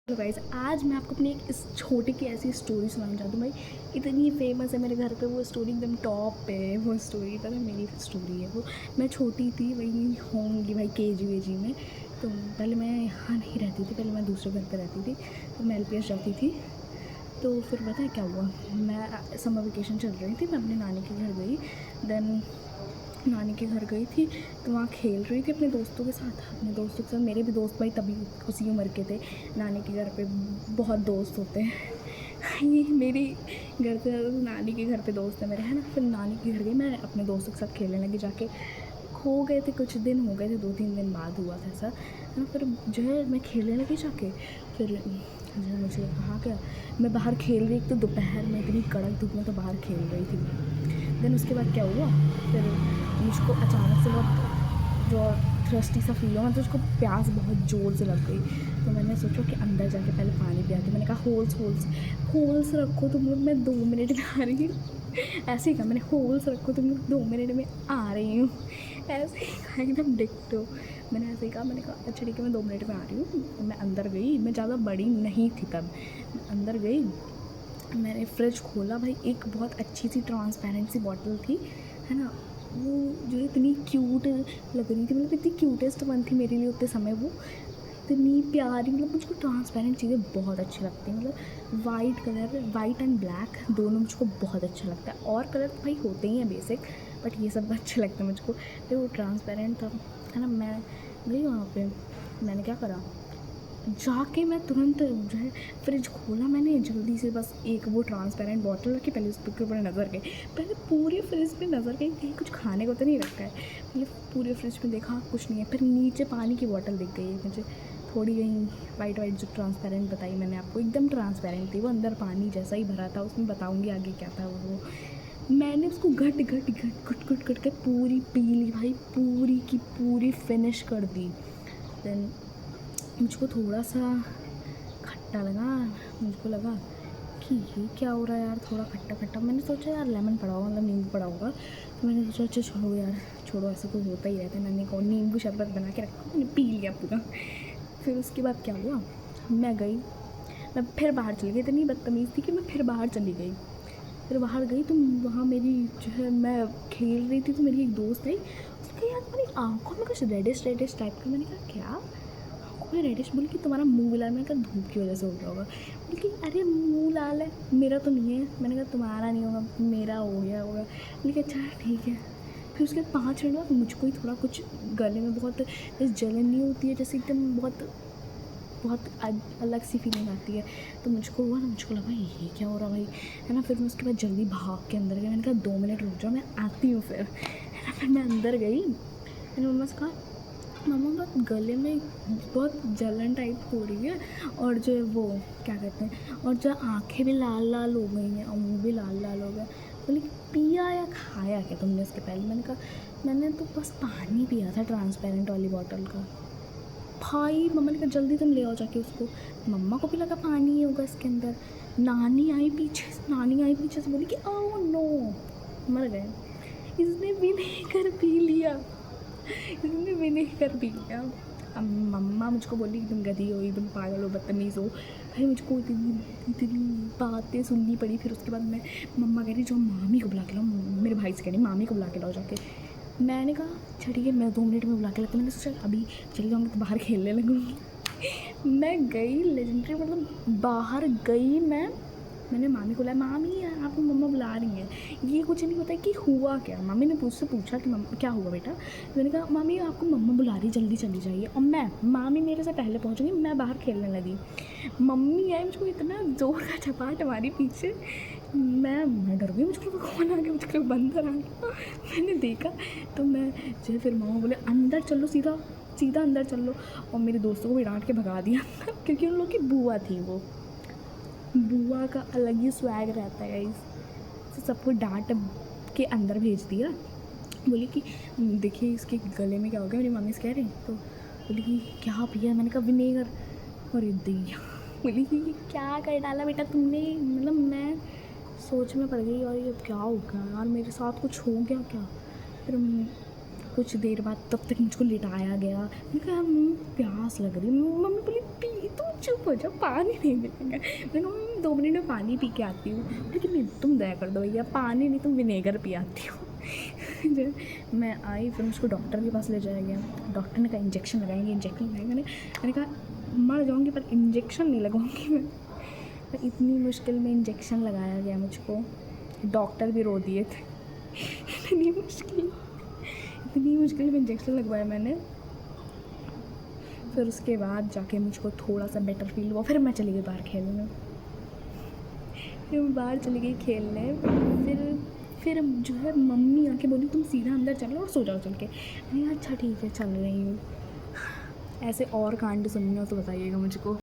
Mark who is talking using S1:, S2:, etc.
S1: तो गाइस आज मैं आपको अपनी एक इस छोटी की ऐसी स्टोरी सुनाना चाहती हूँ। भाई इतनी फेमस है मेरे घर पे वो स्टोरी, एकदम टॉप पे है वो स्टोरी। पता है मेरी स्टोरी है वो। मैं छोटी थी, वही होंगी भाई केजी में। तो पहले मैं यहाँ नहीं रहती थी, पहले मैं दूसरे घर पे रहती थी। तो मैं LPS जाती थी। तो फिर पता है क्या हुआ, मैं समर वेकेशन चल रही थी, मैं अपने नानी के घर गई। देन नानी के घर गई थी तो वहाँ खेल रही थी अपने दोस्तों के साथ। मेरे भी दोस्त भाई तभी उसी उम्र के थे। नानी के घर पे बहुत दोस्त होते हैं ये मेरी घर से नानी के घर पे दोस्त है मेरे, है ना। फिर नानी के घर गई, मैं अपने दोस्तों के साथ खेलने लगी जाके। हो गए थे कुछ दिन, हो गए थे 2-3 दिन बाद हुआ था ऐसा, है ना। फिर जो है मैं खेलने लगी जाके। फिर जो मुझे कहा क्या, मैं बाहर खेल रही, एक तो दोपहर में इतनी कड़क धूप में तो बाहर खेल रही थी मैं। देन उसके बाद क्या हुआ, फिर मुझको अचानक से बहुत जो थ्रस्टी सा फील हुआ, मतलब उसको प्यास बहुत ज़ोर से लग गई। तो मैंने सोचा कि अंदर जाके पहले पानी पिया के, मैंने कहा होल्स रखो तुम लोग, मैं 2 मिनट में आ रही हूँ। ऐसे ही कहा मैंने, होल्स रखो तुम लोग, 2 मिनट में आ रही हूँ। ऐसे ही कहा, एकदम डिक्टो। मैंने ऐसे ही कहा, मैंने कहा अच्छा ठीक है मैं 2 मिनट में आ रही हूँ। मैं अंदर गई, मैं ज़्यादा बड़ी नहीं थी तब। अंदर गई, मैंने फ्रिज खोला, भाई एक बहुत अच्छी सी ट्रांसपेरेंट सी बॉटल थी, है ना। वो जो इतनी क्यूट लग रही थी, मतलब इतनी क्यूटेस्ट वन थी मेरे लिए उतने समय वो। इतनी प्यारी, मतलब मुझको ट्रांसपेरेंट चीज़ें बहुत अच्छी लगती हैं। मतलब वाइट एंड ब्लैक दोनों मुझको बहुत अच्छा लगता है। और कलर तो भाई होते ही हैं बेसिक, बट ये सब अच्छे लगते हैं मुझको। फिर वो ट्रांसपेरेंट था, है ना। मैं गई वहाँ पे, मैंने क्या करा, जाके मैं तुरंत जो है फ्रिज खोला, मैंने जल्दी से बस एक वो ट्रांसपेरेंट बॉटल रखी, पहले उस के ऊपर नज़र गई, पहले पूरे फ्रिज पे नज़र गई कहीं कुछ खाने को तो नहीं रखा है। पहले पूरे फ्रिज में देखा, कुछ नहीं है। फिर नीचे पानी की बॉटल दिख गई मुझे, थोड़ी कहीं वाइट जो ट्रांसपेरेंट बताई मैंने आपको, एकदम ट्रांसपेरेंट थी वो, अंदर पानी जैसा ही भरा था। उसमें बताऊँगी आगे क्या था वो। मैंने उसको घट घट के पूरी पी ली भाई, पूरी की पूरी फिनिश कर दी। देन मुझको थोड़ा सा खट्टा लगा, मुझको लगा कि ये क्या हो रहा है यार, थोड़ा खट्टा खट्टा। मैंने सोचा यार लेमन पड़ा होगा, मतलब नींबू पड़ा होगा। तो मैंने सोचा अच्छा छोड़ो यार, छोड़ो, ऐसे तो होता ही रहता है। मैंने कहा नींबू शरबत बना के रखा, मैंने पी लिया पूरा। फिर उसके बाद क्या हुआ, मैं गई, मैं फिर बाहर चली गई। इतनी बदतमीज़ थी कि मैं फिर बाहर चली गई। फिर बाहर गई तो वहाँ मेरी जो है, मैं खेल रही थी तो मेरी एक दोस्त आई, उसने कहा यार तुम्हारी आँखों में कुछ रेडिश टाइप का। मैंने कहा क्या कोई रेडिश, बोली कि तुम्हारा मुंह लाल। मैंने कहा धूप की वजह से हो रहा होगा। बोली कि अरे मुंह लाल है, मेरा तो नहीं है। मैंने कहा तुम्हारा नहीं होगा, मेरा हो गया होगा। बोली कि अच्छा ठीक है। फिर उसके 5 मिनट बाद मुझको ही थोड़ा कुछ गले में बहुत जैसे जलन नहीं होती है, जैसे एकदम बहुत बहुत अलग सी फीलिंग आती है। तो मुझको हुआ ना, मुझको लगा ये क्या हो रहा भाई, है ना। फिर मैं उसके बाद जल्दी भाग के अंदर गई, मैंने कहा 2 मिनट रुक जाओ मैं आती हूँ फिर, है ना। फिर मैं अंदर गई, मैंने मम्मा से कहा मम्मा बहुत गले में बहुत जलन टाइप हो रही है, और जो है वो क्या कहते हैं, और जो आंखें भी लाल लाल हो गई हैं और मुँह भी लाल लाल हो गया। बोले पिया या खाया क्या तुमने इसके पहले। मैंने कहा मैंने तो बस पानी पिया था ट्रांसपेरेंट वाली बॉटल का। भाई मम्मा ने कहा जल्दी तुम ले आओ जाके उसको। मम्मा को भी लगा पानी ही होगा इसके अंदर। नानी आई पीछे से बोली कि ओ नो, मर गए, इसने विनेगर पी लिया, इसने विनेगर पी लिया। अब मम्मा मुझको बोली कि तुम गधी हो, तुम पागल हो, बदतमीज़ हो। भाई मुझको इतनी इतनी बातें सुननी पड़ी। फिर उसके बाद मैं, मम्मा कह रही जो मामी को बुला के लाओ, मेरे भाई से कह रही मामी को बुला के लाओ जाके। मैंने कहा अच्छा ठीक है मैं 2 मिनट में बुला के लाती। मैंने सोचा अभी चली जाऊँगी तो बाहर खेलने लगूँगी। मैं गई लेजेंडरी, मतलब बाहर गई मैंने मामी को बुलाया, मामी आपको मम्मा बुला रही हैं। ये कुछ नहीं पता कि हुआ क्या। मामी ने मुझसे पूछा कि मम्मा क्या हुआ बेटा। मैंने कहा मामी आपको मम्मा बुला रही, जल्दी चली जाइए। और मामी मेरे से पहले पहुंच गई, मैं बाहर खेलने लगी। मम्मी आई, मुझको इतना ज़ोर का झपाट हमारी पीछे, मैं डर गई। मुझको कौन आ गया, मुझको बंदर आ गया। मैंने देखा तो मैं जो फिर मामा बोले अंदर चलो, सीधा सीधा अंदर चल लो। और मेरे दोस्तों को भी डांट के भगा दिया क्योंकि उन लोग की बुआ थी वो। बुआ का अलग ही स्वैग रहता है गाइस। तो सबको डांट के अंदर भेज दिया। बोली कि देखिए इसके गले में क्या हो गया, मेरी मम्मी से कह रही। तो बोली कि क्या पिया। मैंने कहा विनेगर। और दैया बोली कि क्या कर डाला बेटा तुमने, मतलब मैं सोच में पड़ गई और ये क्या हो गया यार, मेरे साथ कुछ हो गया क्या। फिर कुछ देर बाद तब तक मुझको लिटाया गया। मैंने कहा प्यास लग रही, मम्मी बोली पी तुम चुप हो जाओ, पानी नहीं मिलेगा। मैंने कहा मैं 2 मिनट में पानी पी के आती हूँ। लेकिन नहीं, तुम दया कर दो भैया, पानी नहीं तुम विनेगर पी आती हो। मैं आई, फिर उसको डॉक्टर के पास ले जाया गया। डॉक्टर ने कहा इंजेक्शन लगाएंगे, इंजेक्शन लगाएंगे। मैंने कहा मर जाऊँगी पर इंजेक्शन नहीं लगाऊँगी मैं। तो इतनी मुश्किल में इंजेक्शन लगाया गया मुझको, डॉक्टर भी रो दिए थे। इतनी मुश्किल में इंजेक्शन लगवाया मैंने। फिर उसके बाद जाके मुझको थोड़ा सा बेटर फील हुआ। फिर मैं चली गई बाहर खेलने। फिर मैं बाहर चली गई खेलने। फिर जो है मम्मी आके बोली तुम सीधा अंदर चलो और सो जाओ चल के। मैंने कहा अच्छा ठीक है चल रही हूँ। ऐसे और कांड सुननी हो तो बताइएगा मुझको।